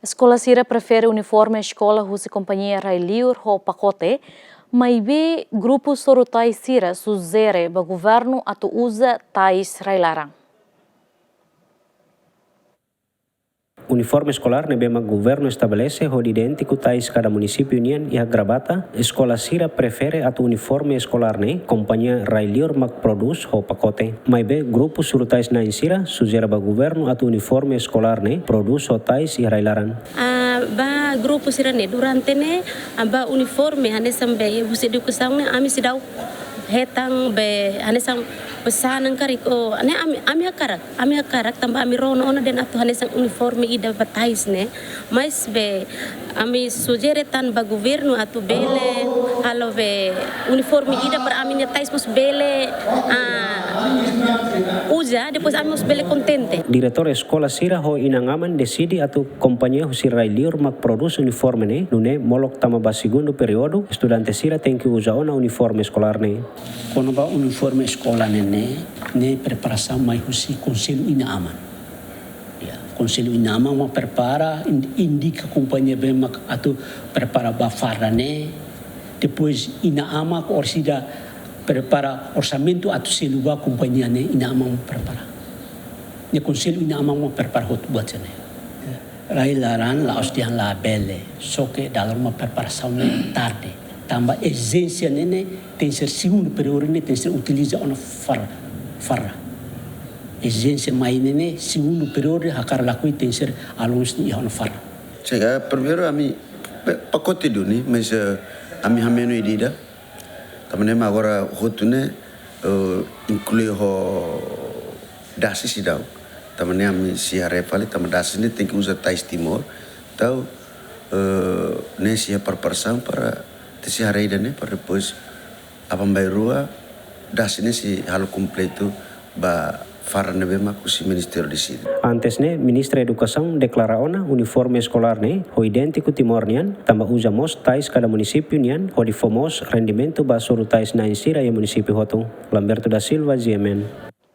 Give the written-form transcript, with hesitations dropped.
Escola Sira prefere uniforme escola husi companhia Railiur ho pacote, mas grupo Sorutai Sira suzere ba governo atau usa tais Railarang. Uniforme escolar ne bema governo estabelece ho idêntico tais cada município unian e gravata. Escola Sira prefere atau uniforme escolar ne companhia Railiur mak produz ho pacote. Mas grupo Surutais na Sira suzera ba governo atau uniforme escolar ne produz ho tais e Railaran. Ba grupo Sira ne durante ne ba uniforme hane sambe husi educação ne ami sidau hetang be hane sang pesanan kariko ane ami hakarak tambah ami rono ona den atu hane sang uniforme ida batais ne mais be ami sugeretan ba governo atu bele halo be uniforme ida per ami ne tais mos bele usa depois ami mos bele contente. Diretor Escola Sira ho inangaman decidi atau companhia husi Railiur mak produz uniforme ne nune molok tama ba segundo periodo estudante Sira tem que usar ona uniforme escolar ne. Quando ba uniforme escola ne preparação mais husi conselho inaaman. Ya, conselho inaaman ma prepara indica companhia bem mak atau prepara ba farra ne depois inaama ko orsida prepara orçamento atau seluba companhia ne inaama prepara. Ne conselho inaama ma prepara hot buat ne. Railaran la ostian la bele soke dalam ma preparação ne tarde. Tambah exigência nene tem ser segundo período ne tem ser utiliza ona farra. Exigência mai nene segundo período hakar lakui tem ser alunos ni ona farra. Chega primeiro ami pacote duni mas ami hameno idida. Tamane agora hotune inclui ho dasi sidau. Tamane ami siare fale tamadasi ne tem que usar tais timor. Tau ne sia perpersang para tesi hari ini para depois apa rua das ini si hal completo ba farane bema kusi Ministério de Sira. Antes ne Ministra Educação declara ona uniforme escolar ne ho idêntico timornian tamba usamos tais cada município nian ho difomos rendimento ba Sorutais na Sira e município hotung. Lamberto da Silva, GMN.